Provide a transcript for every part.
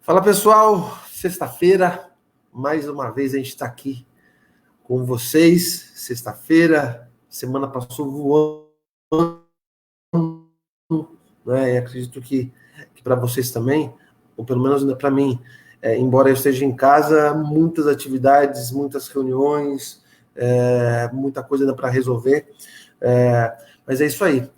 Fala pessoal, sexta-feira, mais uma vez a gente está aqui com vocês. Sexta-feira, semana passou voando, né? E acredito que para vocês também, ou pelo menos para mim, embora eu esteja em casa, muitas atividades, muitas reuniões, muita coisa ainda para resolver, mas é isso aí.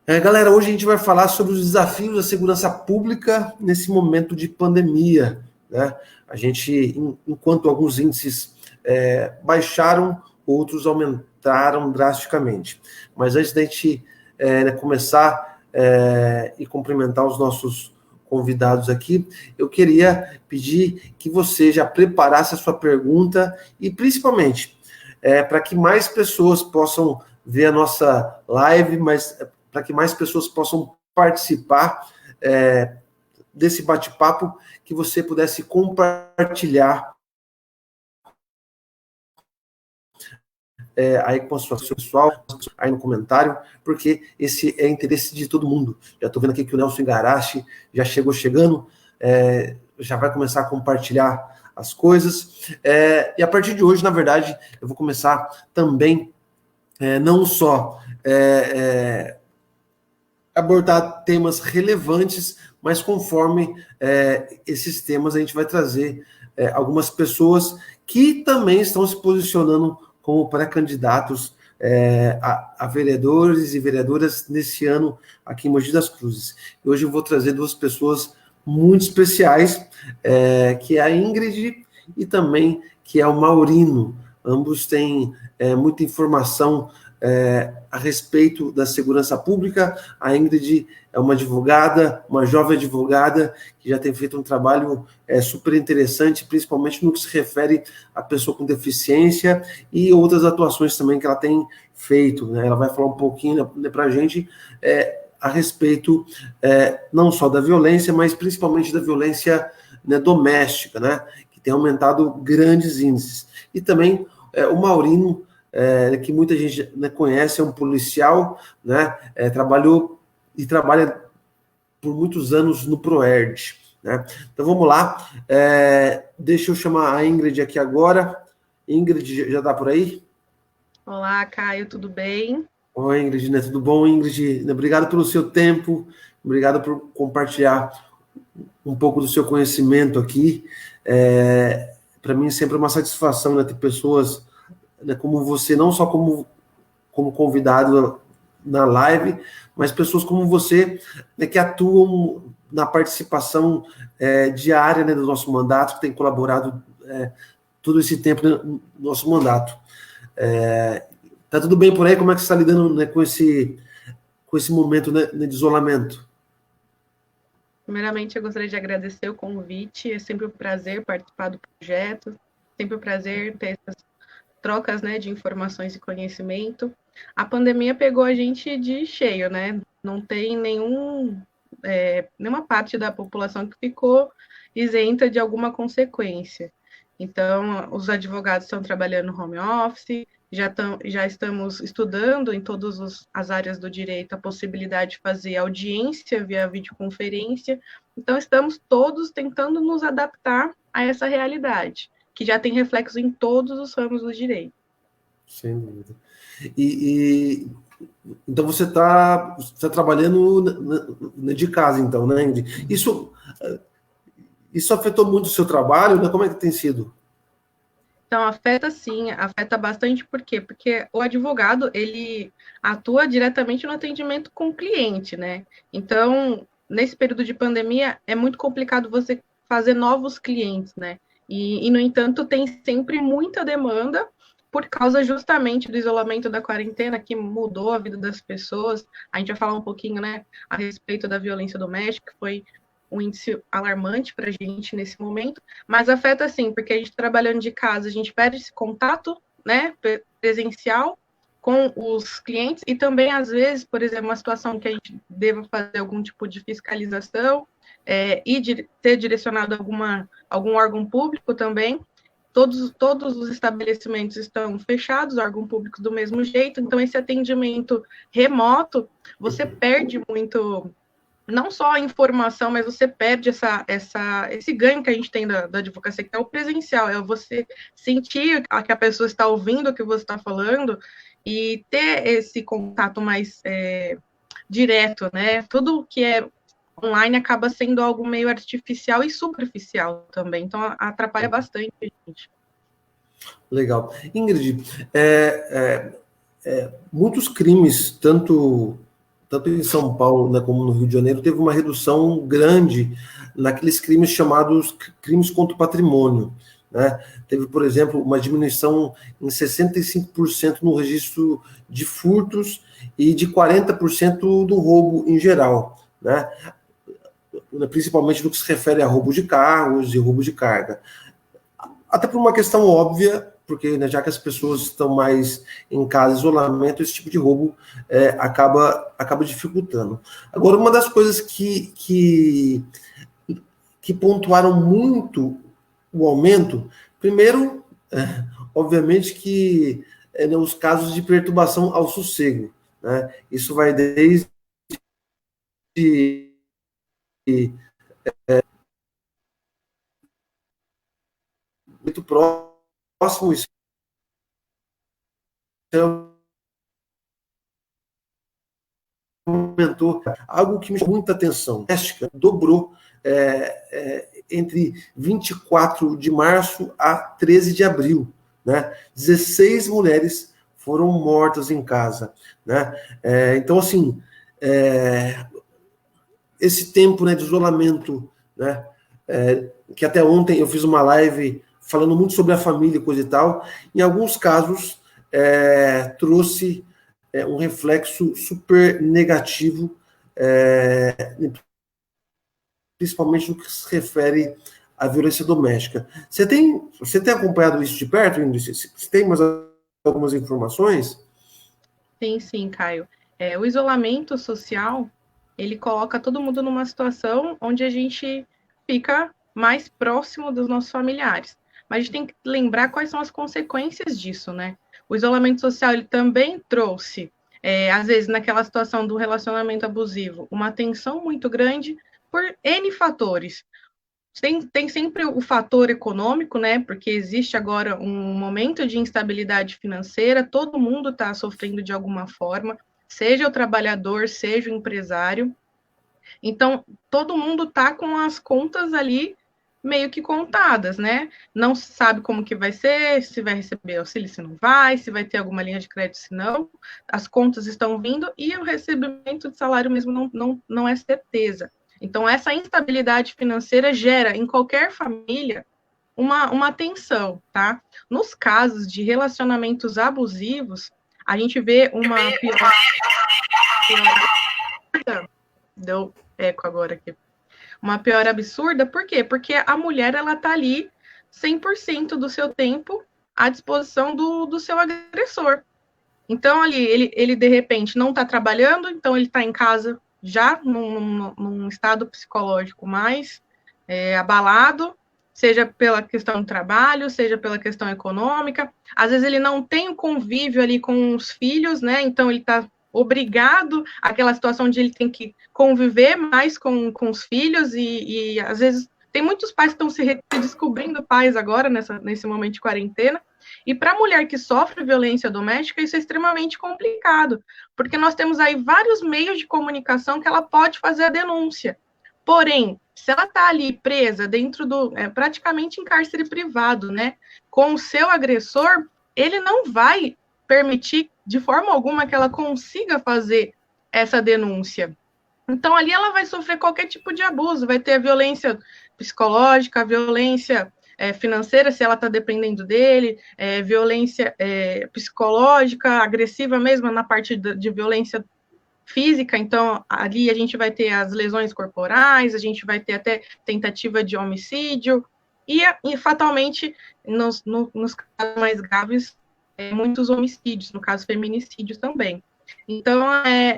Galera, hoje a gente vai falar sobre os desafios da segurança pública nesse momento de pandemia, né? A gente, enquanto alguns índices baixaram, outros aumentaram drasticamente. Mas antes da gente começar e cumprimentar os nossos convidados aqui, eu queria pedir que você já preparasse a sua pergunta e, principalmente, para que mais pessoas possam ver a nossa live, mas para que mais pessoas possam participar desse bate-papo, que você pudesse compartilhar aí com a sua pessoal, aí no comentário, porque esse é interesse de todo mundo. Já estou vendo aqui que o Nelson Igarashi já chegou chegando, já vai começar a compartilhar as coisas, e a partir de hoje, na verdade, eu vou começar também, não só abordar temas relevantes, mas conforme esses temas a gente vai trazer algumas pessoas que também estão se posicionando como pré-candidatos a vereadores e vereadoras nesse ano aqui em Mogi das Cruzes. E hoje eu vou trazer duas pessoas muito especiais, que é a Ingrid e também que é o Maurino. Ambos têm muita informação a respeito da segurança pública. A Ingrid é uma advogada, uma jovem advogada, que já tem feito um trabalho super interessante, principalmente no que se refere à pessoa com deficiência e outras atuações também que ela tem feito, né? Ela vai falar um pouquinho para a gente a respeito não só da violência, mas principalmente da violência, né, doméstica, né, que tem aumentado grandes índices. E também o Maurino, que muita gente, né, conhece, é um policial, né, trabalhou e trabalha por muitos anos no PROERD, né? Então vamos lá, deixa eu chamar a Ingrid aqui agora. Ingrid, já está por aí? Olá, Caio, tudo bem? Oi, Ingrid, né? Tudo bom, Ingrid? Obrigado pelo seu tempo, obrigado por compartilhar um pouco do seu conhecimento aqui. Para mim é sempre uma satisfação, né, ter pessoas, né, como você, não só como convidado na live, mas pessoas como você, né, que atuam na participação diária, né, do nosso mandato, que tem colaborado todo esse tempo, né, no nosso mandato. Tá tudo bem por aí? Como é que você está lidando, né, com esse momento, né, de isolamento? Primeiramente, eu gostaria de agradecer o convite. É sempre um prazer participar do projeto, sempre um prazer ter essas trocas, né, de informações e conhecimento. A pandemia pegou a gente de cheio, né? Não tem nenhuma parte da população que ficou isenta de alguma consequência. Então, os advogados estão trabalhando no home office, já estamos estudando em todas as áreas do direito a possibilidade de fazer audiência via videoconferência. Então, estamos todos tentando nos adaptar a essa realidade, que já tem reflexo em todos os ramos do direito. Sem dúvida. Então você está trabalhando de casa, então, né, Ingrid? Isso afetou muito o seu trabalho, né? Como é que tem sido? Então, afeta sim, afeta bastante, por quê? Porque o advogado, ele atua diretamente no atendimento com o cliente, né? Então, nesse período de pandemia, é muito complicado você fazer novos clientes, né? E, no entanto, tem sempre muita demanda por causa justamente do isolamento da quarentena, que mudou a vida das pessoas. A gente vai falar um pouquinho, né, a respeito da violência doméstica, que foi um índice alarmante para a gente nesse momento, mas afeta sim, porque a gente trabalhando de casa, a gente perde esse contato, né, presencial com os clientes e também, às vezes, por exemplo, uma situação que a gente deva fazer algum tipo de fiscalização e ser direcionado a algum órgão público também, todos os estabelecimentos estão fechados, órgãos públicos do mesmo jeito, então esse atendimento remoto, você perde muito não só a informação, mas você perde esse ganho que a gente tem da advocacia, que é o presencial, é você sentir que a pessoa está ouvindo o que você está falando e ter esse contato mais direto, né? Tudo que é online acaba sendo algo meio artificial e superficial também, então atrapalha bastante a gente. Legal. Ingrid, muitos crimes, tanto em São Paulo, né, como no Rio de Janeiro, teve uma redução grande naqueles crimes chamados crimes contra o patrimônio. Né? Teve, por exemplo, uma diminuição em 65% no registro de furtos e de 40% do roubo em geral, né? Principalmente no que se refere a roubo de carros e roubo de carga. Até por uma questão óbvia, porque, né, já que as pessoas estão mais em casa, isolamento, esse tipo de roubo acaba dificultando. Agora, uma das coisas que pontuaram muito o aumento, primeiro, obviamente que né, os casos de perturbação ao sossego. Né? Isso vai desde muito próximo, isso aumentou. Algo que me chamou muita atenção. A dobrou entre 24 de março a 13 de abril. Né? 16 mulheres foram mortas em casa. Né? Então, assim, esse tempo, né, de isolamento, né, que até ontem eu fiz uma live falando muito sobre a família e coisa e tal, em alguns casos trouxe um reflexo super negativo, principalmente no que se refere à violência doméstica. Você tem acompanhado isso de perto, Ingrid? Você tem mais algumas informações? Sim, Caio. O isolamento social, ele coloca todo mundo numa situação onde a gente fica mais próximo dos nossos familiares. Mas a gente tem que lembrar quais são as consequências disso, né? O isolamento social, ele também trouxe, às vezes, naquela situação do relacionamento abusivo, uma tensão muito grande por N fatores. Tem sempre o fator econômico, né? Porque existe agora um momento de instabilidade financeira, todo mundo está sofrendo de alguma forma, seja o trabalhador, seja o empresário. Então, todo mundo está com as contas ali meio que contadas, né? Não sabe como que vai ser, se vai receber auxílio, se não vai, se vai ter alguma linha de crédito, se não. As contas estão vindo e o recebimento de salário mesmo não é certeza. Então, essa instabilidade financeira gera, em qualquer família, uma tensão, tá? Nos casos de relacionamentos abusivos, a gente vê uma pior... Deu eco agora aqui. Uma pior absurda, por quê? Porque a mulher, ela tá ali 100% do seu tempo à disposição do seu agressor. Então, ali, ele de repente não está trabalhando, então ele está em casa já num estado psicológico mais abalado, seja pela questão do trabalho, seja pela questão econômica. Às vezes ele não tem o convívio ali com os filhos, né? Então ele está obrigado àquela situação de ele tem que conviver mais com os filhos e às vezes tem muitos pais que estão se redescobrindo pais agora nesse momento de quarentena. E para a mulher que sofre violência doméstica, isso é extremamente complicado, porque nós temos aí vários meios de comunicação que ela pode fazer a denúncia. Porém, se ela está ali presa dentro praticamente em cárcere privado, né, com o seu agressor, ele não vai permitir de forma alguma que ela consiga fazer essa denúncia. Então, ali ela vai sofrer qualquer tipo de abuso, vai ter a violência psicológica, a violência financeira, se ela está dependendo dele, violência psicológica, agressiva mesmo, na parte de violência física, então ali a gente vai ter as lesões corporais, a gente vai ter até tentativa de homicídio, e fatalmente, nos casos mais graves, muitos homicídios, no caso feminicídios também. Então,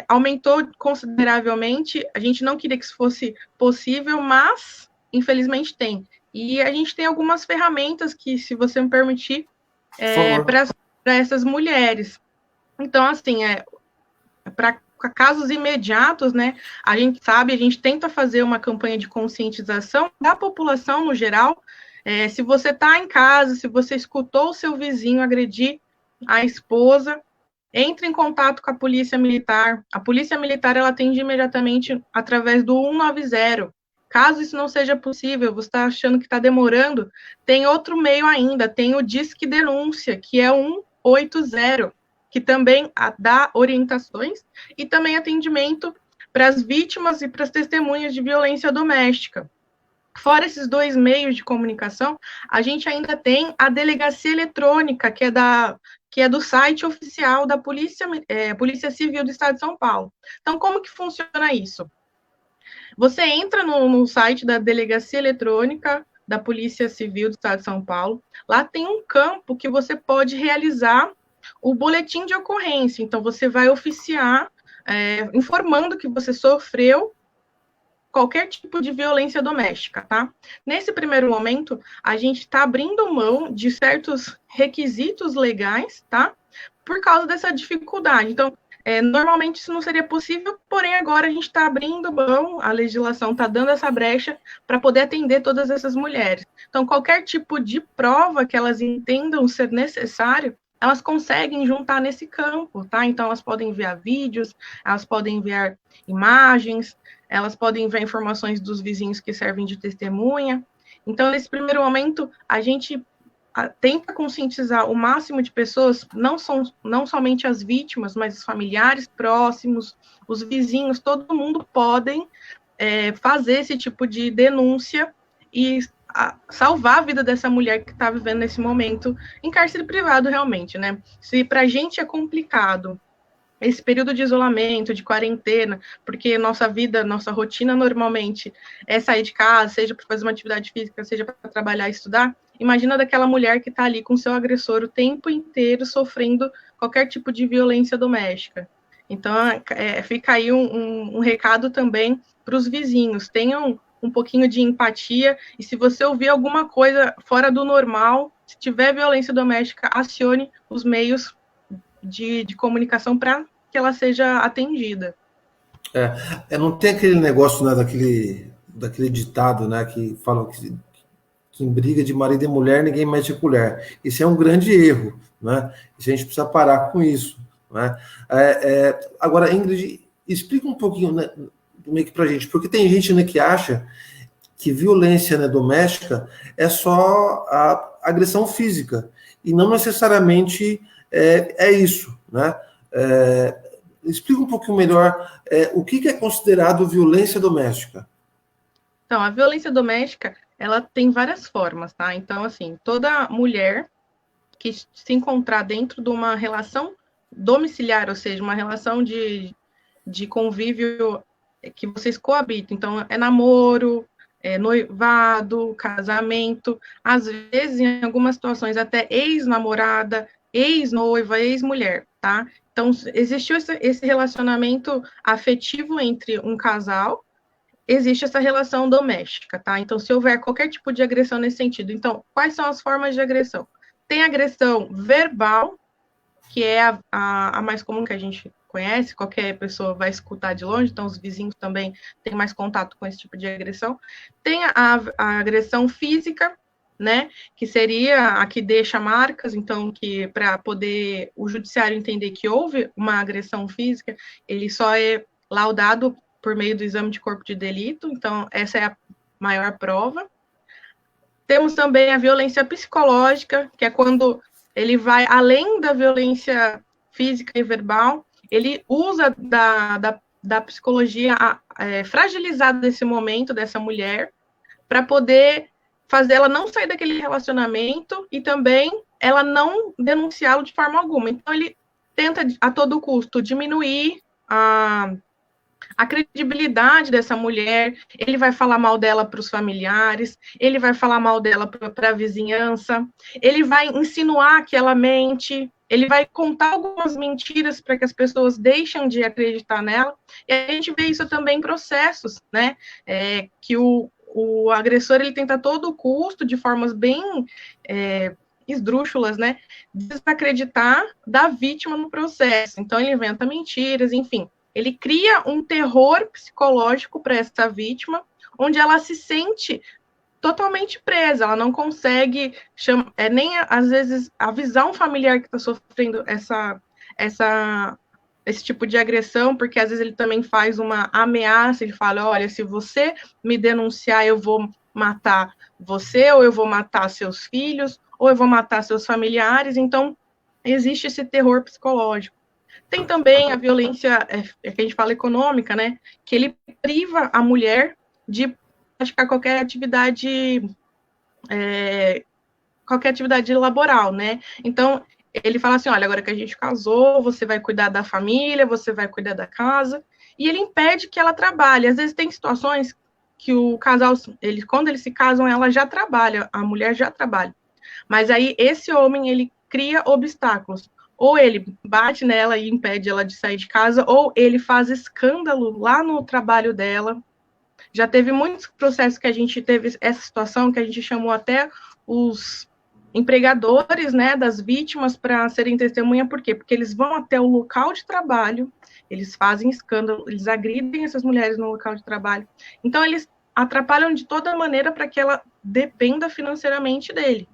aumentou consideravelmente, a gente não queria que isso fosse possível, mas, infelizmente, tem. E a gente tem algumas ferramentas que, se você me permitir, para essas mulheres. Então, assim, para casos imediatos, né, a gente tenta fazer uma campanha de conscientização da população no geral. Se você está em casa, se você escutou o seu vizinho agredir a esposa, entre em contato com a Polícia Militar. A Polícia Militar, ela atende imediatamente através do 190. Caso isso não seja possível, você está achando que está demorando, tem outro meio ainda, tem o Disque Denúncia, que é 180, que também dá orientações e também atendimento para as vítimas e para as testemunhas de violência doméstica. Fora esses dois meios de comunicação, a gente ainda tem a delegacia eletrônica, que é do site oficial da Polícia Civil do Estado de São Paulo. Então, como que funciona isso? Você entra no site da Delegacia Eletrônica da Polícia Civil do Estado de São Paulo, lá tem um campo que você pode realizar o boletim de ocorrência. Então, você vai oficiar, informando que você sofreu qualquer tipo de violência doméstica, tá? Nesse primeiro momento, a gente está abrindo mão de certos requisitos legais, tá? Por causa dessa dificuldade. Então, normalmente isso não seria possível, porém agora a gente está abrindo mão, a legislação está dando essa brecha para poder atender todas essas mulheres. Então, qualquer tipo de prova que elas entendam ser necessário, elas conseguem juntar nesse campo, tá? Então, elas podem enviar vídeos, elas podem enviar imagens, elas podem enviar informações dos vizinhos que servem de testemunha. Então, nesse primeiro momento, a gente tenta conscientizar o máximo de pessoas, não somente as vítimas, mas os familiares próximos, os vizinhos, todo mundo podem fazer esse tipo de denúncia e salvar a vida dessa mulher que está vivendo nesse momento em cárcere privado, realmente, né? Se para a gente é complicado esse período de isolamento, de quarentena, porque nossa vida, nossa rotina normalmente é sair de casa, seja para fazer uma atividade física, seja para trabalhar e estudar, imagina daquela mulher que está ali com seu agressor o tempo inteiro sofrendo qualquer tipo de violência doméstica. Então, fica aí um recado também para os vizinhos, tenham um pouquinho de empatia, e se você ouvir alguma coisa fora do normal, se tiver violência doméstica, acione os meios de comunicação para que ela seja atendida. Não tem aquele negócio, né, daquele ditado, né, que falam que em briga de marido e mulher ninguém mete a colher. Isso é um grande erro, né? A gente precisa parar com isso, né? Agora, Ingrid, explica um pouquinho, né, meio que para a gente, porque tem gente, né, que acha que violência, né, doméstica é só a agressão física, e não necessariamente é isso, né? Explica um pouquinho melhor o que é considerado violência doméstica. Então, a violência doméstica, ela tem várias formas, tá? Então, assim, toda mulher que se encontrar dentro de uma relação domiciliar, ou seja, uma relação de convívio que vocês coabitam, então é namoro, noivado, casamento, às vezes, em algumas situações, até ex-namorada, ex-noiva, ex-mulher, tá? Então, existiu esse relacionamento afetivo entre um casal, existe essa relação doméstica, tá? Então, se houver qualquer tipo de agressão nesse sentido. Então, quais são as formas de agressão? Tem agressão verbal, que é a mais comum que a gente conhece, qualquer pessoa vai escutar de longe, então os vizinhos também têm mais contato com esse tipo de agressão. Tem a agressão física, né, que seria a que deixa marcas, então, que para poder o judiciário entender que houve uma agressão física, ele só é laudado por meio do exame de corpo de delito, então essa é a maior prova. Temos também a violência psicológica, que é quando ele vai além da violência física e verbal, ele usa da psicologia fragilizada desse momento, dessa mulher, para poder fazer ela não sair daquele relacionamento e também ela não denunciá-lo de forma alguma. Então, ele tenta, a todo custo, diminuir a credibilidade dessa mulher, ele vai falar mal dela para os familiares, ele vai falar mal dela para a vizinhança, ele vai insinuar que ela mente, ele vai contar algumas mentiras para que as pessoas deixem de acreditar nela, e a gente vê isso também em processos, né, que o agressor, ele tenta a todo custo, de formas bem esdrúxulas, né, desacreditar da vítima no processo, então ele inventa mentiras, enfim. ele cria um terror psicológico para essa vítima, onde ela se sente totalmente presa, ela não consegue nem, às vezes, avisar um familiar que está sofrendo esse tipo de agressão, porque às vezes ele também faz uma ameaça, ele fala, olha, se você me denunciar, eu vou matar você, ou eu vou matar seus filhos, ou eu vou matar seus familiares. Então, existe esse terror psicológico. Tem também a violência, que a gente fala econômica, né, que ele priva a mulher de praticar qualquer atividade laboral, né? Então, ele fala assim, olha, agora que a gente casou, você vai cuidar da família, você vai cuidar da casa, e ele impede que ela trabalhe. Às vezes tem situações que o casal, quando eles se casam, ela já trabalha, a mulher já trabalha. Mas aí esse homem, ele cria obstáculos. Ou ele bate nela e impede ela de sair de casa, ou ele faz escândalo lá no trabalho dela. Já teve muitos processos que a gente teve essa situação, que a gente chamou até os empregadores, né, das vítimas para serem testemunha. Por quê? Porque eles vão até o local de trabalho, eles fazem escândalo, eles agridem essas mulheres no local de trabalho. Então, eles atrapalham de toda maneira para que ela dependa financeiramente dele.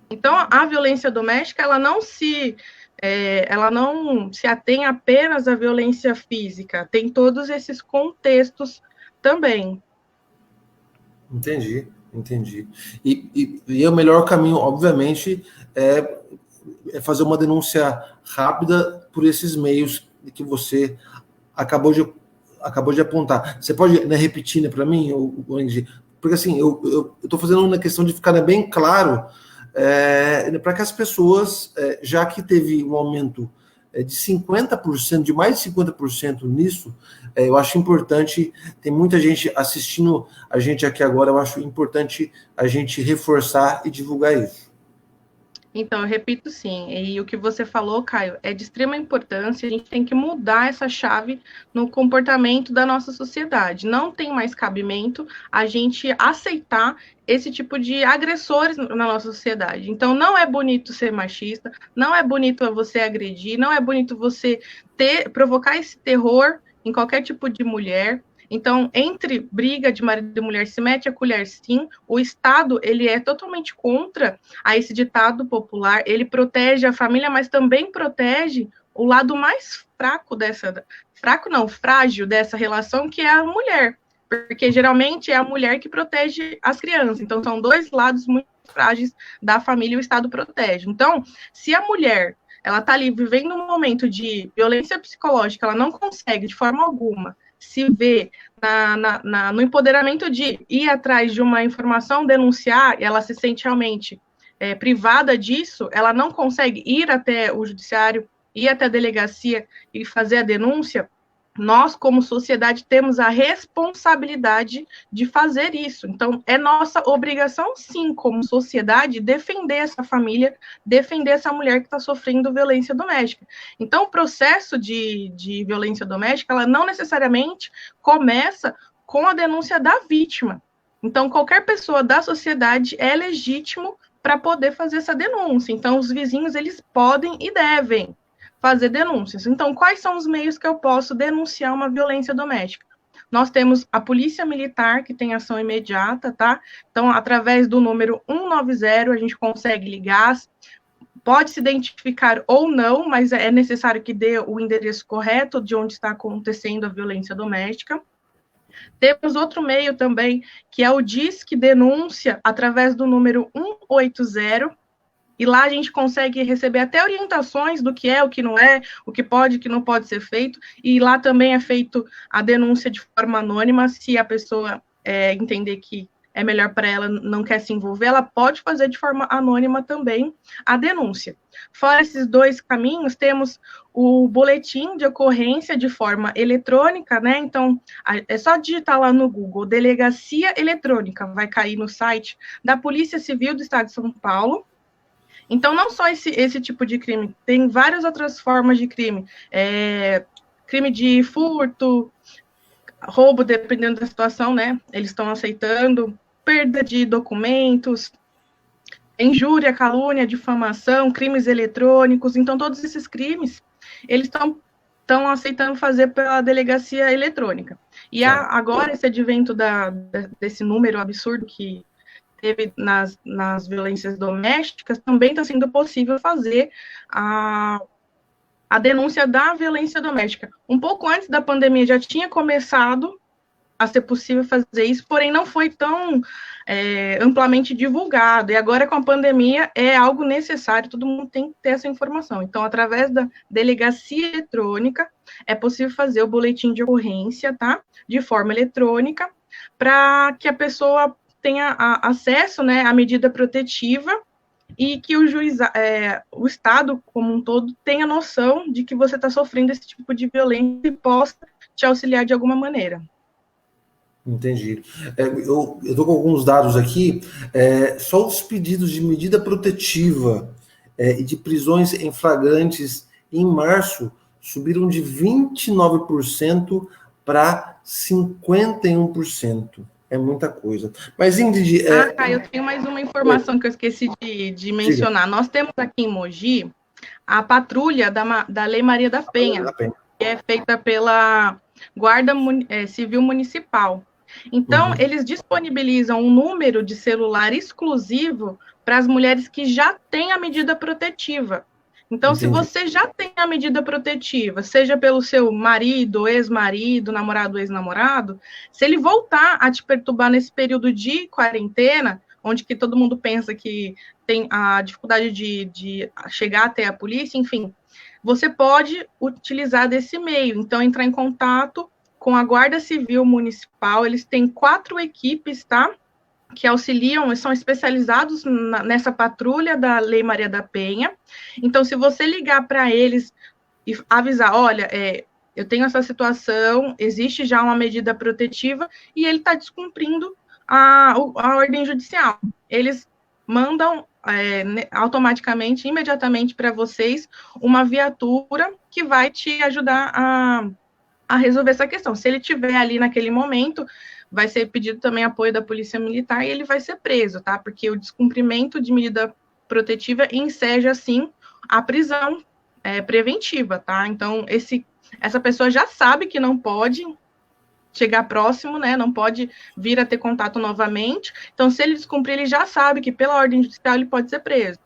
Então, a violência doméstica, ela não se atém apenas à violência física, tem todos esses contextos também. Entendi. E o melhor caminho, obviamente, é fazer uma denúncia rápida por esses meios que você acabou de apontar. Você pode, né, repetir, né, para mim, Angie? Porque assim, eu estou fazendo uma questão de ficar, né, bem claro, para que as pessoas, já que teve um aumento de 50%, de mais de 50% nisso, eu acho importante, tem muita gente assistindo a gente aqui agora, eu acho importante a gente reforçar e divulgar isso. Então, eu repito sim, e o que você falou, Caio, é de extrema importância, a gente tem que mudar essa chave no comportamento da nossa sociedade. Não tem mais cabimento a gente aceitar esse tipo de agressores na nossa sociedade. Então, não é bonito ser machista, não é bonito você agredir, não é bonito você provocar esse terror em qualquer tipo de mulher. Então, entre briga de marido e mulher, se mete a colher, sim. O Estado, ele é totalmente contra a esse ditado popular. Ele protege a família, mas também protege o lado mais frágil dessa relação, que é a mulher. Porque, geralmente, é a mulher que protege as crianças. Então, são dois lados muito frágeis da família e o Estado protege. Então, se a mulher ela está ali vivendo um momento de violência psicológica, ela não consegue, de forma alguma, se vê no empoderamento de ir atrás de uma informação, denunciar, e ela se sente realmente privada disso, ela não consegue ir até o judiciário, ir até a delegacia e fazer a denúncia, nós, como sociedade, temos a responsabilidade de fazer isso. Então, é nossa obrigação, sim, como sociedade, defender essa família, defender essa mulher que está sofrendo violência doméstica. Então, o processo de violência doméstica, ela não necessariamente começa com a denúncia da vítima. Então, qualquer pessoa da sociedade é legítimo para poder fazer essa denúncia. Então, os vizinhos, eles podem e devem fazer denúncias. Então, quais são os meios que eu posso denunciar uma violência doméstica? Nós temos a Polícia Militar, que tem ação imediata, tá? Então, através do número 190, a gente consegue ligar, pode se identificar ou não, mas é necessário que dê o endereço correto de onde está acontecendo a violência doméstica. Temos outro meio também, que é o Disque Denúncia, através do número 180, e lá a gente consegue receber até orientações do que é, o que não é, o que pode, o que não pode ser feito, e lá também é feito a denúncia de forma anônima, se a pessoa entender que é melhor para ela, não quer se envolver, ela pode fazer de forma anônima também a denúncia. Fora esses dois caminhos, temos o boletim de ocorrência de forma eletrônica, né? Então, é só digitar lá no Google, Delegacia Eletrônica, vai cair no site da Polícia Civil do Estado de São Paulo. Então, não só esse tipo de crime, tem várias outras formas de crime. Crime de furto, roubo, dependendo da situação, né? Eles estão aceitando, perda de documentos, injúria, calúnia, difamação, crimes eletrônicos. Então, todos esses crimes, eles estão estão aceitando fazer pela delegacia eletrônica. E agora, esse advento desse número absurdo que teve nas violências domésticas, também está sendo possível fazer a denúncia da violência doméstica. Um pouco antes da pandemia já tinha começado a ser possível fazer isso, porém não foi tão amplamente divulgado, e agora com a pandemia é algo necessário, todo mundo tem que ter essa informação. Então, através da delegacia eletrônica, é possível fazer o boletim de ocorrência, tá? De forma eletrônica, para que a pessoa tenha acesso, né, à medida protetiva, e que o Estado como um todo tenha noção de que você está sofrendo esse tipo de violência e possa te auxiliar de alguma maneira. Entendi. Eu estou com alguns dados aqui. Só os pedidos de medida protetiva e de prisões em flagrantes em março subiram de 29% para 51%. É muita coisa. Mas, Ingrid... eu tenho mais uma informação que eu esqueci de mencionar. Nós temos aqui em Mogi a patrulha da Lei Maria da Penha, que é feita pela Guarda Civil Municipal. Então, eles disponibilizam um número de celular exclusivo para as mulheres que já têm a medida protetiva. Então, Entendi. Se você já tem a medida protetiva, seja pelo seu marido, ex-marido, namorado, ex-namorado, se ele voltar a te perturbar nesse período de quarentena, onde que todo mundo pensa que tem a dificuldade de chegar até a polícia, enfim, você pode utilizar desse meio. Então, entrar em contato com a Guarda Civil Municipal. Eles têm 4 equipes, tá? Que auxiliam, são especializados nessa patrulha da Lei Maria da Penha. Então, se você ligar para eles e avisar, olha, eu tenho essa situação, existe já uma medida protetiva e ele está descumprindo a ordem judicial. Eles mandam automaticamente, imediatamente para vocês, uma viatura que vai te ajudar a resolver essa questão. Se ele estiver ali naquele momento, vai ser pedido também apoio da Polícia Militar e ele vai ser preso, tá? Porque o descumprimento de medida protetiva enseja, assim, a prisão preventiva, tá? Então, essa pessoa já sabe que não pode chegar próximo, né? Não pode vir a ter contato novamente. Então, se ele descumprir, ele já sabe que pela ordem judicial ele pode ser preso.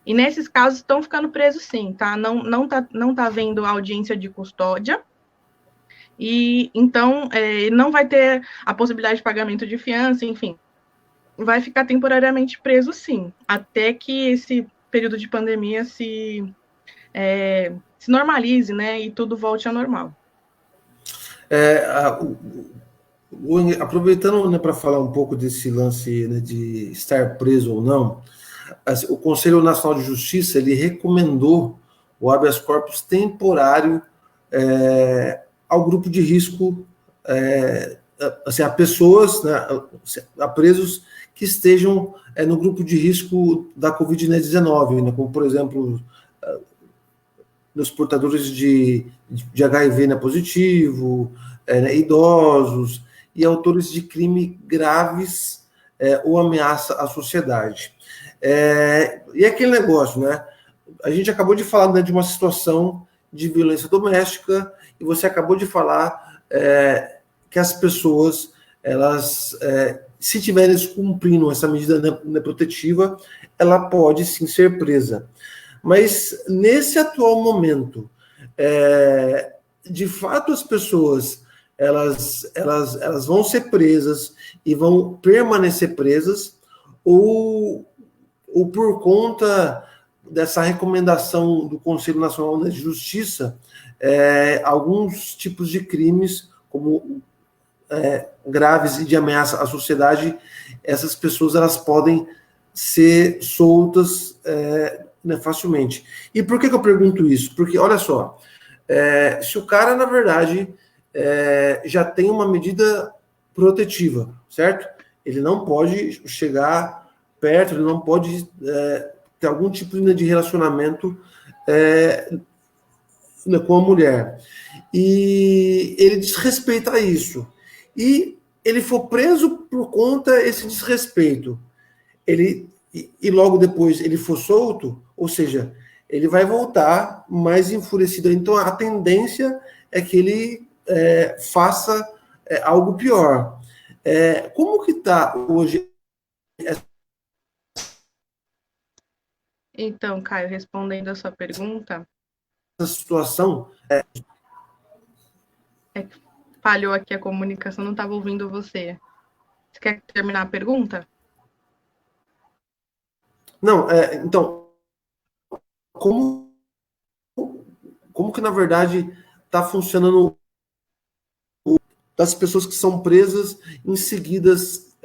E nesses casos estão ficando presos sim, tá? Não tá havendo audiência de custódia. E então não vai ter a possibilidade de pagamento de fiança, enfim, vai ficar temporariamente preso sim, até que esse período de pandemia se normalize, né, e tudo volte ao normal. Aproveitando, né, para falar um pouco desse lance, né, de estar preso ou não, o Conselho Nacional de Justiça ele recomendou o habeas corpus temporário ao grupo de risco, assim, a pessoas, né, a presos que estejam no grupo de risco da Covid-19, né, como, por exemplo, os portadores de HIV, né, positivo, idosos e autores de crime graves ou ameaça à sociedade. E aquele negócio, né? A gente acabou de falar, né, de uma situação de violência doméstica, e você acabou de falar que as pessoas, elas, se tiverem descumprindo essa medida protetiva, ela pode sim ser presa. Mas nesse atual momento, de fato as pessoas elas vão ser presas e vão permanecer presas, ou por conta dessa recomendação do Conselho Nacional de Justiça, alguns tipos de crimes, como graves e de ameaça à sociedade, essas pessoas elas podem ser soltas né, facilmente. E por que eu pergunto isso? Porque, olha só, se o cara, na verdade, já tem uma medida protetiva, certo? Ele não pode chegar perto, ele não pode ter algum tipo de relacionamento com a mulher. E ele desrespeita isso. E ele for preso por conta desse desrespeito. E logo depois ele for solto, ou seja, ele vai voltar mais enfurecido. Então, a tendência é que ele faça algo pior. Como que está hoje Então, Caio, respondendo a sua pergunta, essa situação? Falhou aqui a comunicação, não estava ouvindo você. Você quer terminar a pergunta? Não, então, como que, na verdade, está funcionando das pessoas que são presas em seguidas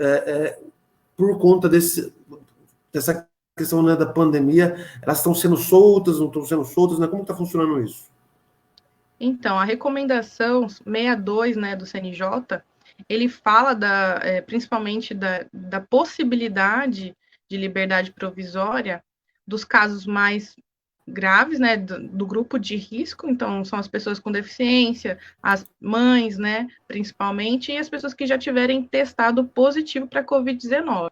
por conta dessa questão, né, da pandemia, elas estão sendo soltas, não estão sendo soltas, né? Como está funcionando isso? Então, a recomendação 62, né, do CNJ, ele fala principalmente da possibilidade de liberdade provisória dos casos mais graves, né, do grupo de risco, então são as pessoas com deficiência, as mães, né, principalmente, e as pessoas que já tiverem testado positivo para Covid-19.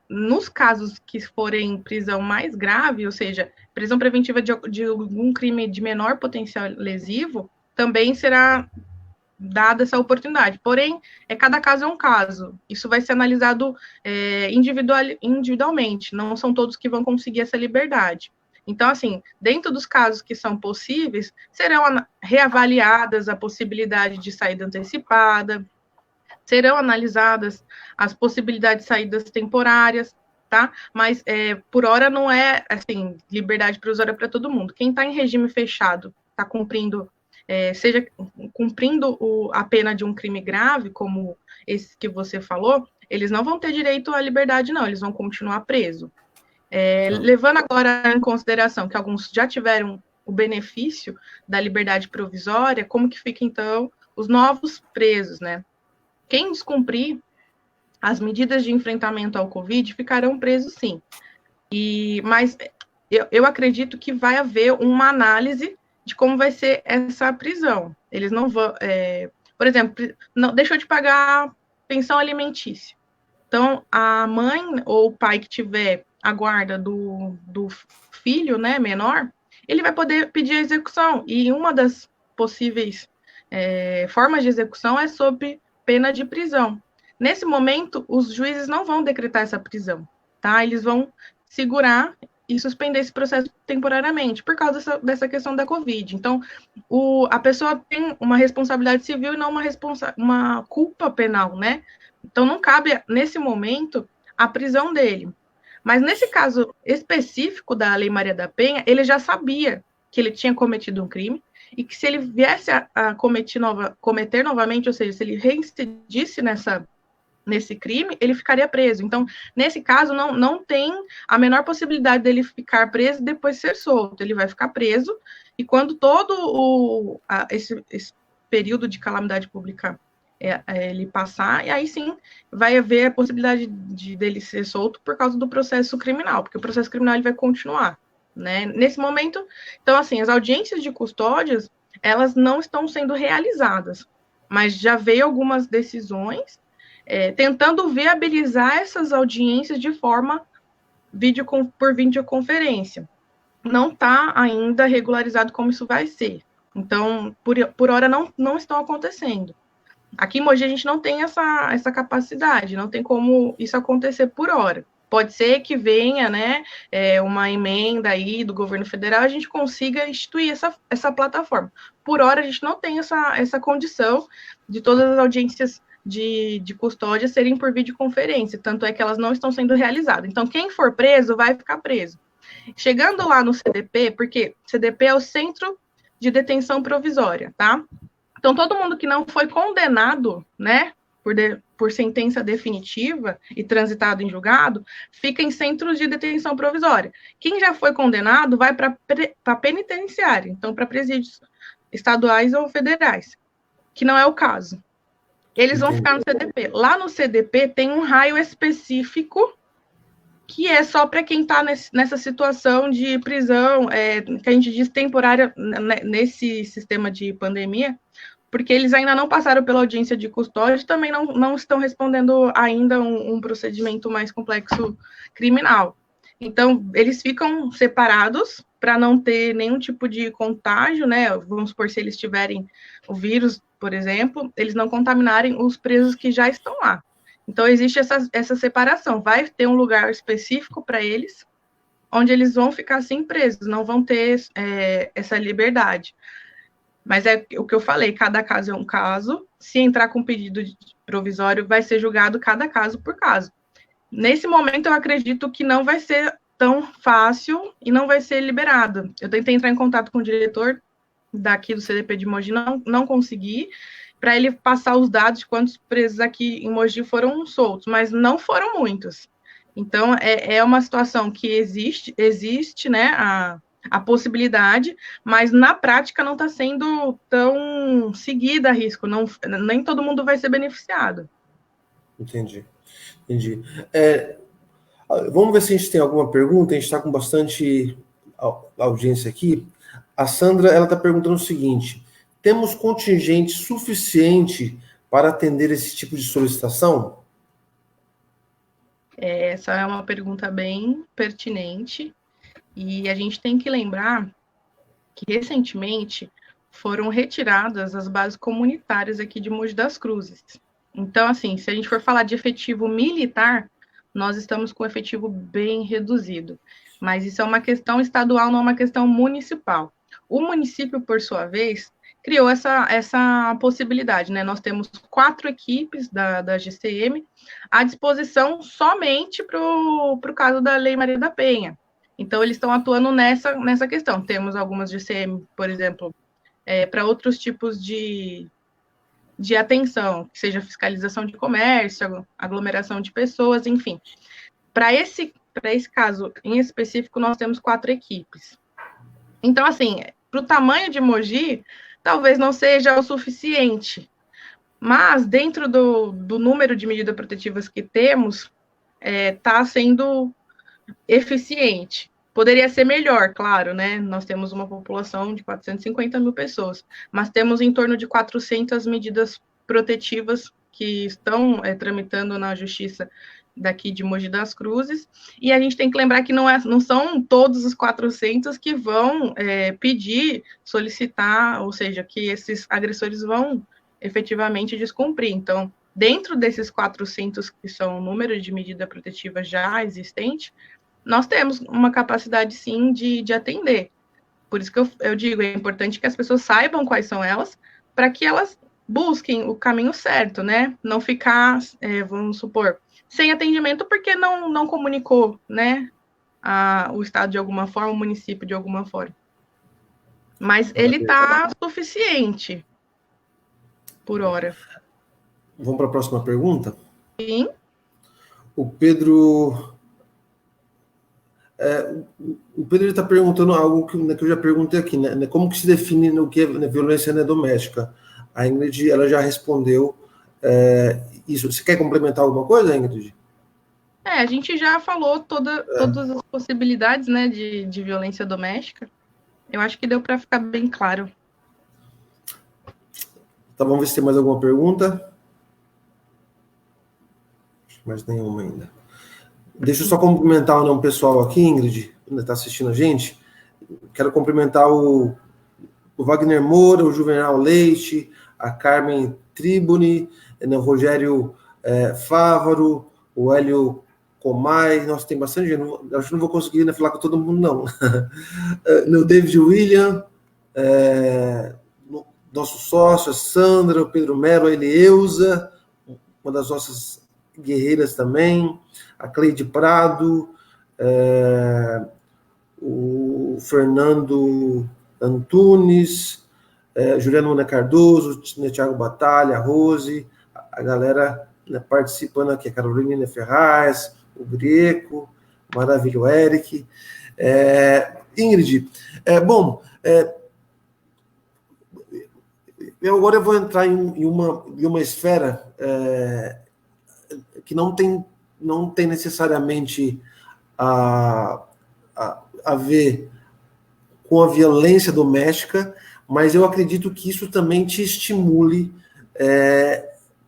Nos casos que forem prisão mais grave, ou seja, prisão preventiva de algum crime de menor potencial lesivo, também será dada essa oportunidade. Porém, cada caso é um caso. Isso vai ser analisado individualmente. Não são todos que vão conseguir essa liberdade. Então, assim, dentro dos casos que são possíveis, serão reavaliadas a possibilidade de saída antecipada, serão analisadas as possibilidades de saídas temporárias, tá? Mas, por hora, não é, assim, liberdade provisória para todo mundo. Quem está em regime fechado, está cumprindo, seja cumprindo a pena de um crime grave, como esse que você falou, eles não vão ter direito à liberdade, não, eles vão continuar presos. Levando agora em consideração que alguns já tiveram o benefício da liberdade provisória, como que fica, então, os novos presos, né? Quem descumprir as medidas de enfrentamento ao Covid ficarão presos, sim. Mas eu acredito que vai haver uma análise de como vai ser essa prisão. Eles não vão... por exemplo, não, deixou de pagar pensão alimentícia. Então, a mãe ou o pai que tiver a guarda do filho, né, menor, ele vai poder pedir a execução. E uma das possíveis formas de execução é sob pena de prisão. Nesse momento, os juízes não vão decretar essa prisão, tá? Eles vão segurar e suspender esse processo temporariamente, por causa dessa questão da Covid. Então, a pessoa tem uma responsabilidade civil e não uma culpa penal, né? Então, não cabe, nesse momento, a prisão dele. Mas, nesse caso específico da Lei Maria da Penha, ele já sabia que ele tinha cometido um crime, e que se ele viesse a cometer novamente, ou seja, se ele reincidisse nesse crime, ele ficaria preso. Então, nesse caso, não tem a menor possibilidade dele ficar preso e depois ser solto. Ele vai ficar preso, e quando todo esse período de calamidade pública ele passar, e aí sim vai haver a possibilidade dele ser solto por causa do processo criminal, porque o processo criminal ele vai continuar. Né? Nesse momento, então, assim, as audiências de custódias, elas não estão sendo realizadas, mas já veio algumas decisões tentando viabilizar essas audiências de forma por videoconferência. Não está ainda regularizado como isso vai ser. Então, por hora, não estão acontecendo. Aqui em Mogi, a gente não tem essa capacidade, não tem como isso acontecer por hora. Pode ser que venha, né, uma emenda aí do governo federal, a gente consiga instituir essa plataforma. Por hora, a gente não tem essa condição de todas as audiências de custódia serem por videoconferência, tanto é que elas não estão sendo realizadas. Então, quem for preso, vai ficar preso. Chegando lá no CDP, porque CDP é o Centro de Detenção Provisória, tá? Então, todo mundo que não foi condenado, né, por sentença definitiva e transitado em julgado, fica em centros de detenção provisória. Quem já foi condenado vai para penitenciária, então para presídios estaduais ou federais, que não é o caso. Eles vão ficar no CDP. Lá no CDP tem um raio específico que é só para quem está nessa situação de prisão, que a gente diz temporária nesse sistema de pandemia, porque eles ainda não passaram pela audiência de custódia e também não estão respondendo ainda um procedimento mais complexo criminal. Então, eles ficam separados para não ter nenhum tipo de contágio, né? Vamos supor, se eles tiverem o vírus, por exemplo, eles não contaminarem os presos que já estão lá. Então, existe essa separação. Vai ter um lugar específico para eles, onde eles vão ficar assim presos, não vão ter essa liberdade. Mas é o que eu falei, cada caso é um caso. Se entrar com pedido de provisório, vai ser julgado cada caso por caso. Nesse momento, eu acredito que não vai ser tão fácil e não vai ser liberado. Eu tentei entrar em contato com o diretor daqui do CDP de Mogi, não consegui, para ele passar os dados de quantos presos aqui em Mogi foram soltos, mas não foram muitos. Então, é uma situação que existe, né, a possibilidade, mas na prática não está sendo tão seguida a risco, nem todo mundo vai ser beneficiado. Entendi. Vamos ver se a gente tem alguma pergunta. A gente está com bastante audiência aqui. A Sandra, ela está perguntando o seguinte: temos contingente suficiente para atender esse tipo de solicitação? Essa é uma pergunta bem pertinente, e a gente tem que lembrar que recentemente foram retiradas as bases comunitárias aqui de Mogi das Cruzes. Então, assim, se a gente for falar de efetivo militar, nós estamos com efetivo bem reduzido. Mas isso é uma questão estadual, não é uma questão municipal. O município, por sua vez, criou essa possibilidade, né? Nós temos 4 equipes da GCM à disposição somente para o caso da Lei Maria da Penha. Então, eles estão atuando nessa questão. Temos algumas GCM, por exemplo, para outros tipos de atenção, que seja fiscalização de comércio, aglomeração de pessoas, enfim. Para esse caso em específico, nós temos 4 equipes. Então, assim, para o tamanho de Mogi, talvez não seja o suficiente, mas dentro do número de medidas protetivas que temos, está sendo eficiente. Poderia ser melhor, claro, né? Nós temos uma população de 450 mil pessoas, mas temos em torno de 400 medidas protetivas que estão tramitando na justiça daqui de Mogi das Cruzes, e a gente tem que lembrar que não são todos os 400 que vão pedir, solicitar, ou seja, que esses agressores vão efetivamente descumprir. Então, dentro desses 400 que são o número de medida protetiva já existente, nós temos uma capacidade, sim, de atender. Por isso que eu digo, é importante que as pessoas saibam quais são elas, para que elas busquem o caminho certo, né? Não ficar, vamos supor, sem atendimento porque não comunicou, né? O Estado de alguma forma, o município de alguma forma. Mas ele está suficiente por hora. Vamos para a próxima pergunta? Sim. O Pedro está perguntando algo que eu já perguntei aqui, né? Como que se define o que é violência doméstica? A Ingrid, ela já respondeu isso. Você quer complementar alguma coisa, Ingrid? A gente já falou todas as possibilidades, né, de violência doméstica. Eu acho que deu para ficar bem claro. Tá, vamos ver se tem mais alguma pergunta. Mais nenhuma ainda. Deixa eu só cumprimentar o pessoal aqui, Ingrid, que ainda está assistindo a gente. Quero cumprimentar o Wagner Moura, o Juvenal Leite, a Carmen Tribuni, o Rogério Fávaro, o Hélio Comai. Nossa, tem bastante gente. Acho que não vou conseguir falar com todo mundo, não. O David William, nosso sócio, a Sandra, o Pedro Melo, a Elieusa, uma das nossas guerreiras também, a Cleide Prado, o Fernando Antunes, Juliana Mona Cardoso, Thiago Batalha, a Rose, a galera participando aqui, a Carolina Ferraz, o Greco, maravilha, o Eric. Ingrid, eu agora vou entrar em uma esfera que não tem necessariamente a ver com a violência doméstica, mas eu acredito que isso também te estimule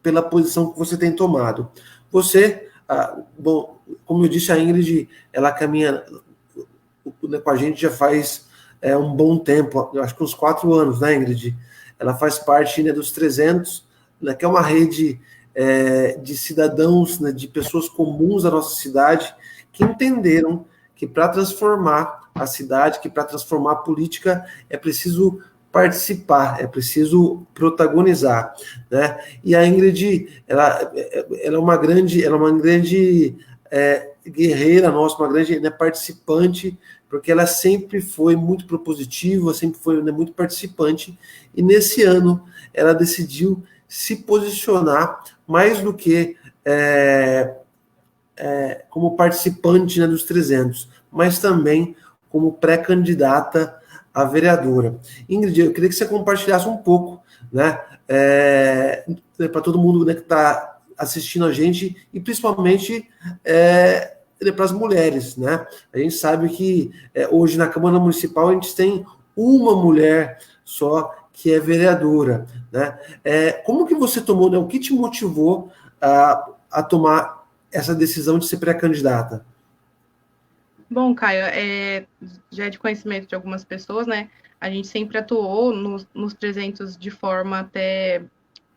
pela posição que você tem tomado. Você, Bom, como eu disse, a Ingrid, ela caminha com a gente já faz um bom tempo, eu acho que uns 4 anos, né, Ingrid? Ela faz parte, né, dos 300, né, que é uma rede de cidadãos, né, de pessoas comuns da nossa cidade, que entenderam que para transformar a cidade, que para transformar a política, é preciso participar, é preciso protagonizar, né? E a Ingrid, ela é uma grande, guerreira nossa, uma grande, né, participante, porque ela sempre foi muito propositiva, sempre foi, né, muito participante, e nesse ano ela decidiu se posicionar mais do que como participante, né, dos 300, mas também como pré-candidata a vereadora. Ingrid, eu queria que você compartilhasse um pouco, né, para todo mundo, né, que está assistindo a gente, e principalmente para as mulheres, né? A gente sabe que hoje na Câmara Municipal a gente tem uma mulher só que é vereadora, né? Como que você tomou, né, o que te motivou a tomar essa decisão de ser pré-candidata? Bom, Caio, já é de conhecimento de algumas pessoas, né? A gente sempre atuou nos 300 de forma até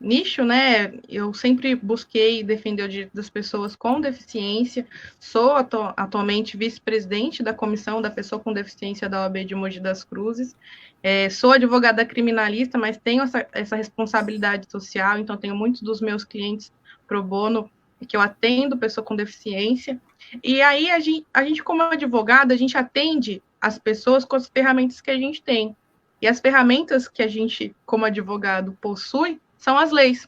nicho, né? Eu sempre busquei defender o direito das pessoas com deficiência. Sou atualmente vice-presidente da comissão da pessoa com deficiência da OAB de Mogi das Cruzes. Sou advogada criminalista, mas tenho essa responsabilidade social, então tenho muitos dos meus clientes pro bono que eu atendo pessoa com deficiência. E aí a gente como advogada, a gente atende as pessoas com as ferramentas que a gente tem. E as ferramentas que a gente, como advogado, possui são as leis.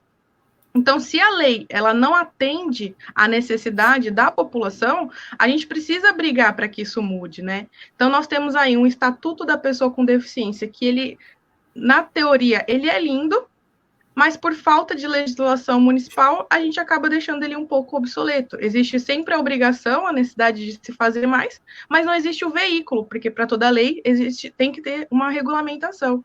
Então, se a lei ela não atende à necessidade da população, a gente precisa brigar para que isso mude, né? Então, nós temos aí um Estatuto da Pessoa com Deficiência, que ele, na teoria, ele é lindo, mas por falta de legislação municipal, a gente acaba deixando ele um pouco obsoleto. Existe sempre a obrigação, a necessidade de se fazer mais, mas não existe o veículo, porque para toda lei tem que ter uma regulamentação.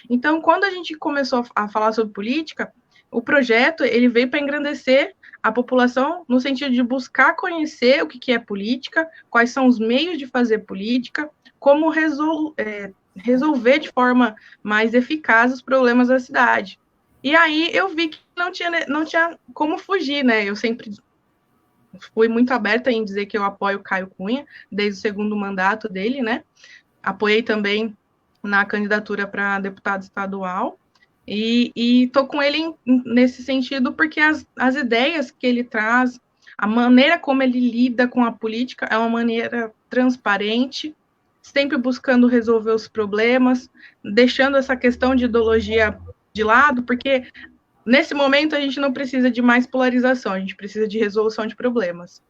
Então, quando a gente começou a falar sobre política, o projeto ele veio para engrandecer a população no sentido de buscar conhecer o que é política, quais são os meios de fazer política, como resolver de forma mais eficaz os problemas da cidade. E aí eu vi que não tinha como fugir, né? Eu sempre fui muito aberta em dizer que eu apoio o Caio Cunha, desde o segundo mandato dele, né? Apoiei também na candidatura para deputado estadual, e estou com ele nesse sentido porque as ideias que ele traz, a maneira como ele lida com a política é uma maneira transparente, sempre buscando resolver os problemas, deixando essa questão de ideologia de lado, porque nesse momento a gente não precisa de mais polarização, a gente precisa de resolução de problemas.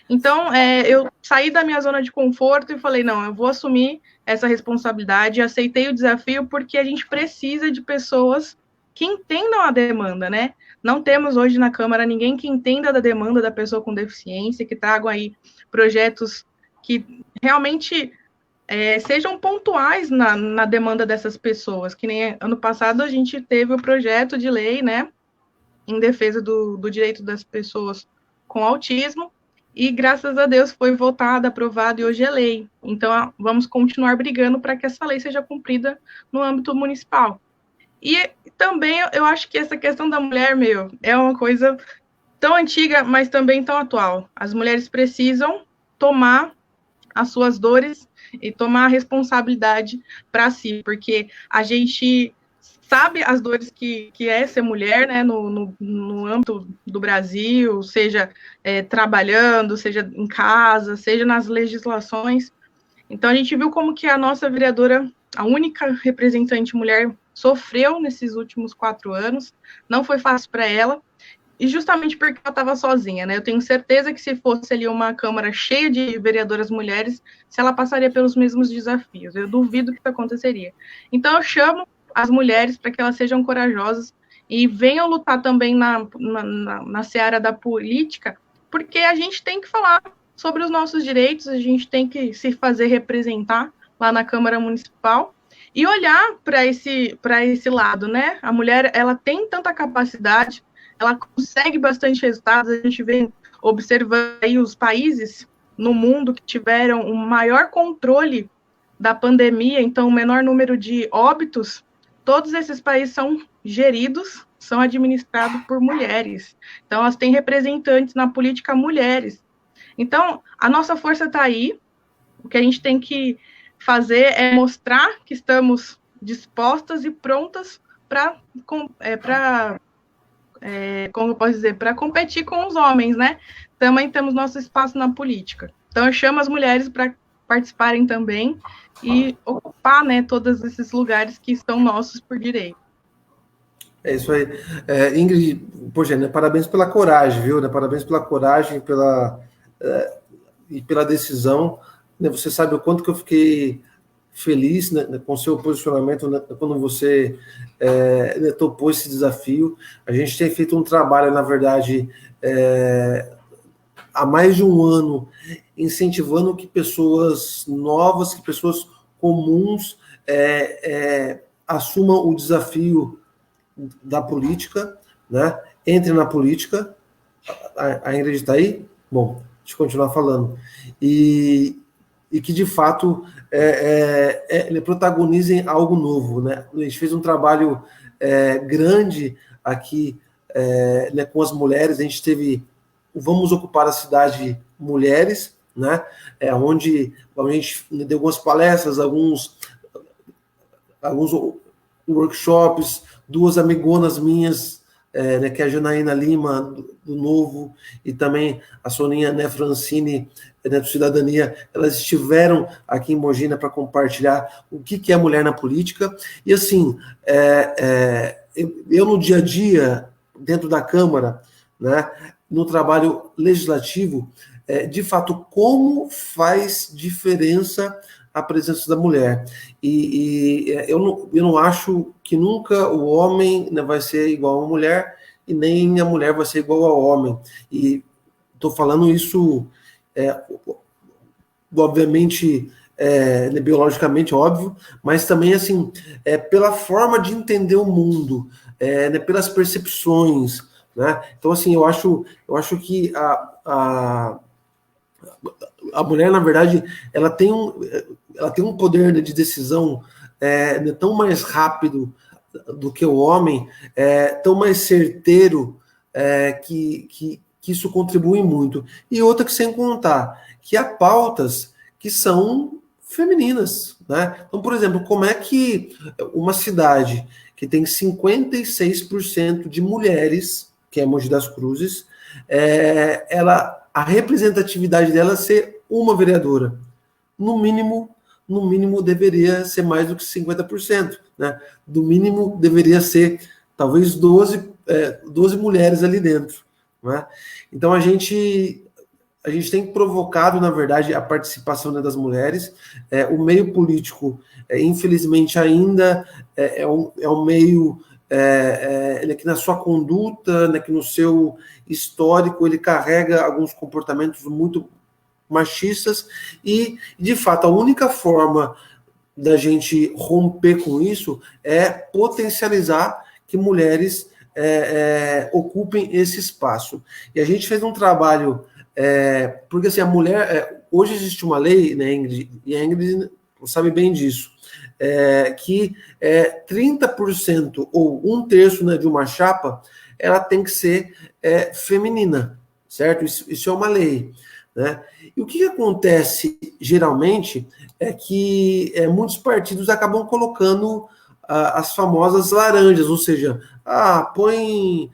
Então, eu saí da minha zona de conforto e falei, não, eu vou assumir essa responsabilidade, aceitei o desafio porque a gente precisa de pessoas que entendam a demanda, né? Não temos hoje na Câmara ninguém que entenda da demanda da pessoa com deficiência, que tragam aí projetos que realmente sejam pontuais na demanda dessas pessoas, que nem ano passado a gente teve o projeto de lei, né, em defesa do direito das pessoas com autismo, e graças a Deus foi votado, aprovado e hoje é lei. Então, vamos continuar brigando para que essa lei seja cumprida no âmbito municipal. E também eu acho que essa questão da mulher, é uma coisa tão antiga, mas também tão atual. As mulheres precisam tomar as suas dores e tomar a responsabilidade para si, porque a gente sabe as dores que é ser mulher, né, no âmbito do Brasil, seja trabalhando, seja em casa, seja nas legislações. Então, a gente viu como que a nossa vereadora, a única representante mulher, sofreu nesses últimos 4 anos, não foi fácil para ela, e justamente porque ela estava sozinha, né? Eu tenho certeza que se fosse ali uma Câmara cheia de vereadoras mulheres, se ela passaria pelos mesmos desafios. Eu duvido que isso aconteceria. Então, eu chamo as mulheres para que elas sejam corajosas e venham lutar também na seara da política, porque a gente tem que falar sobre os nossos direitos, a gente tem que se fazer representar lá na Câmara Municipal e olhar para esse lado, né? A mulher, ela tem tanta capacidade, ela consegue bastante resultados. A gente vem observando aí os países no mundo que tiveram um maior controle da pandemia, então o menor número de óbitos, todos esses países são geridos, são administrados por mulheres. Então, elas têm representantes na política mulheres. Então, a nossa força está aí. O que a gente tem que fazer é mostrar que estamos dispostas e prontas para, como eu posso dizer, para competir com os homens, né? Também temos nosso espaço na política. Então, eu chamo as mulheres para participarem também e ocupar, né, todos esses lugares que são nossos por direito. É isso aí. Ingrid, poxa, né, parabéns pela coragem, viu? Né, parabéns pela coragem e pela decisão. Né, você sabe o quanto que eu fiquei feliz, né, com o seu posicionamento, né, quando você né, topou esse desafio. A gente tem feito um trabalho, na verdade, há mais de um ano, incentivando que pessoas novas, que pessoas comuns assumam o desafio da política, né? Entre na política. A Ingrid está aí? Bom, deixa eu continuar falando. E que, de fato, protagonizem algo novo, né? A gente fez um trabalho grande aqui né, com as mulheres. A gente teve Vamos Ocupar a Cidade Mulheres, né? Onde a gente deu algumas palestras, alguns workshops, duas amigonas minhas, né, que é a Janaína Lima, do Novo, e também a Soninha, né, Francine, né, do Cidadania. Elas estiveram aqui em Mogi para compartilhar o que é mulher na política. E assim, eu no dia a dia, dentro da Câmara, né, no trabalho legislativo, de fato, como faz diferença a presença da mulher. E eu não acho que nunca o homem, né, vai ser igual a mulher, e nem a mulher vai ser igual ao homem. E estou falando isso, obviamente, biologicamente óbvio, mas também assim, pela forma de entender o mundo, né, pelas percepções, né? Então, assim, eu acho que a mulher, na verdade, ela tem um poder, né, de decisão né, tão mais rápido do que o homem, tão mais certeiro, que isso contribui muito. E outra que, sem contar, que há pautas que são femininas, né? Então, por exemplo, como é que uma cidade que tem 56% de mulheres, que é Mogi das Cruzes, a representatividade dela ser uma vereadora? No mínimo deveria ser mais do que 50%, né? Do mínimo deveria ser talvez 12 mulheres ali dentro, né? Então a gente tem provocado, na verdade, a participação, né, das mulheres. O meio político, infelizmente, ainda é um meio que na sua conduta, né, que no seu histórico, ele carrega alguns comportamentos muito machistas, e, de fato, a única forma da gente romper com isso é potencializar que mulheres ocupem esse espaço. E a gente fez um trabalho, porque assim, a mulher, hoje existe uma lei, né, Ingrid, e a Ingrid sabe bem disso, que 30% ou 1/3, né, de uma chapa, ela tem que ser feminina, certo? Isso é uma lei, né? E o que acontece geralmente é que muitos partidos acabam colocando as famosas laranjas, ou seja, põe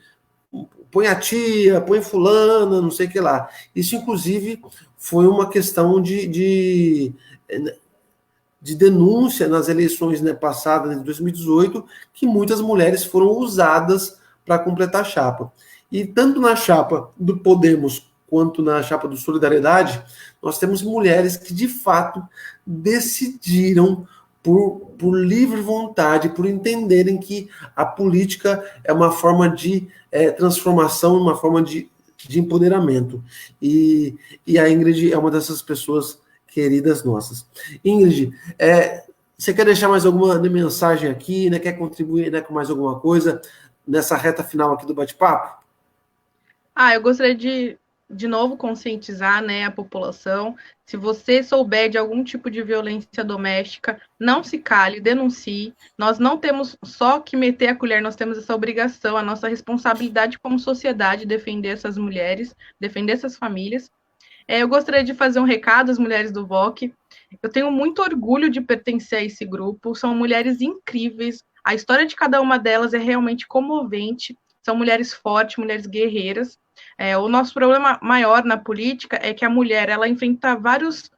a tia, põe fulana, não sei o que lá. Isso, inclusive, foi uma questão de denúncia nas eleições, né, passadas, de 2018, que muitas mulheres foram usadas para completar a chapa. E tanto na chapa do Podemos quanto na chapa do Solidariedade, nós temos mulheres que, de fato, decidiram por livre vontade, por entenderem que a política é uma forma de transformação, uma forma de empoderamento. E a Ingrid é uma dessas pessoas queridas nossas. Ingrid, você quer deixar mais alguma mensagem aqui, né? Quer contribuir, né, com mais alguma coisa nessa reta final aqui do bate-papo? Eu gostaria de novo, conscientizar, né, a população. Se você souber de algum tipo de violência doméstica, não se cale, denuncie. Nós não temos só que meter a colher, nós temos essa obrigação, a nossa responsabilidade como sociedade, defender essas mulheres, defender essas famílias. Eu gostaria de fazer um recado às mulheres do VOC. Eu tenho muito orgulho de pertencer a esse grupo, são mulheres incríveis, a história de cada uma delas é realmente comovente, são mulheres fortes, mulheres guerreiras. O nosso problema maior na política é que a mulher, ela enfrenta vários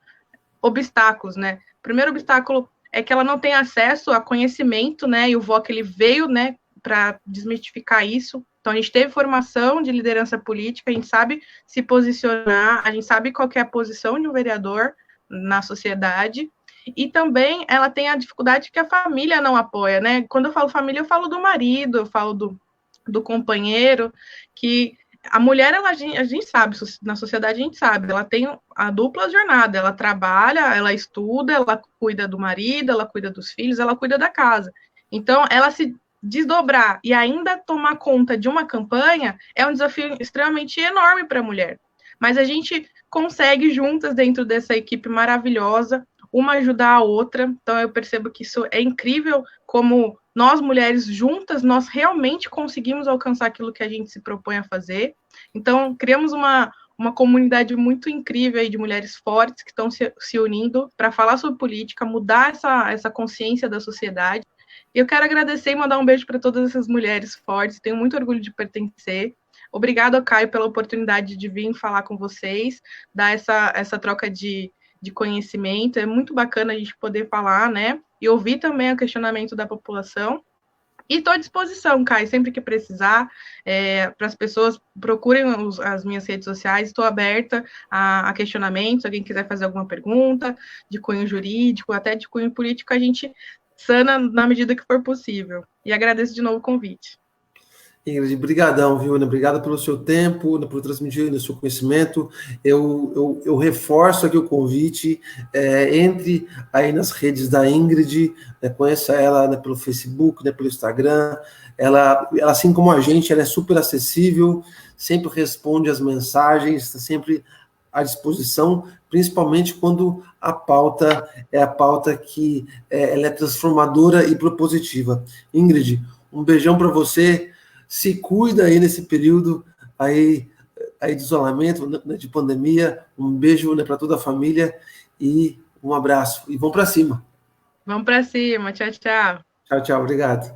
obstáculos, né? O primeiro obstáculo é que ela não tem acesso a conhecimento, né? E o VOC, ele veio, né, para desmistificar isso. Então, a gente teve formação de liderança política, a gente sabe se posicionar, a gente sabe qual é a posição de um vereador na sociedade, e também ela tem a dificuldade que a família não apoia, né? Quando eu falo família, eu falo do marido, eu falo do companheiro, que a mulher, a gente sabe, na sociedade a gente sabe, ela tem a dupla jornada, ela trabalha, ela estuda, ela cuida do marido, ela cuida dos filhos, ela cuida da casa. Então, ela se desdobrar e ainda tomar conta de uma campanha é um desafio extremamente enorme para a mulher. Mas a gente consegue juntas dentro dessa equipe maravilhosa, uma ajudar a outra. Então eu percebo que isso é incrível, como nós mulheres juntas, nós realmente conseguimos alcançar aquilo que a gente se propõe a fazer. Então criamos uma comunidade muito incrível aí de mulheres fortes que estão se unindo para falar sobre política, mudar essa consciência da sociedade. E eu quero agradecer e mandar um beijo para todas essas mulheres fortes, tenho muito orgulho de pertencer. Obrigada, Caio, pela oportunidade de vir falar com vocês, dar essa troca de conhecimento. É muito bacana a gente poder falar, né? E ouvir também o questionamento da população. E estou à disposição, Caio, sempre que precisar, para as pessoas procurem as minhas redes sociais, estou aberta a questionamentos, se alguém quiser fazer alguma pergunta de cunho jurídico, até de cunho político, a gente sana na medida que for possível. E agradeço de novo o convite. Ingrid, brigadão, viu, Ana? Obrigado pelo seu tempo, por transmitir o seu conhecimento. Eu reforço aqui o convite, entre aí nas redes da Ingrid, né, conheça ela, né, pelo Facebook, né, pelo Instagram. Ela, assim como a gente, ela é super acessível, sempre responde as mensagens, está sempre à disposição, principalmente quando a pauta é a pauta que ela é transformadora e propositiva. Ingrid, um beijão para você. Se cuida aí nesse período aí de isolamento, né, de pandemia. Um beijo, né, para toda a família e um abraço. E vamos para cima. Vamos para cima. Tchau, tchau. Tchau, tchau. Obrigado.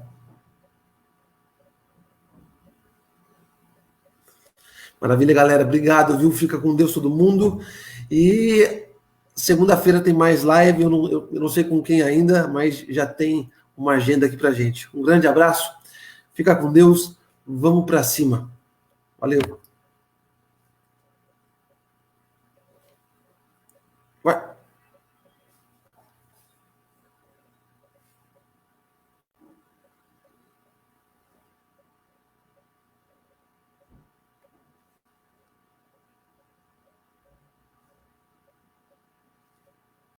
Maravilha, galera. Obrigado, viu? Fica com Deus todo mundo. E segunda-feira tem mais live. Eu não sei com quem ainda, mas já tem uma agenda aqui para gente. Um grande abraço. Fica com Deus. Vamos para cima. Valeu.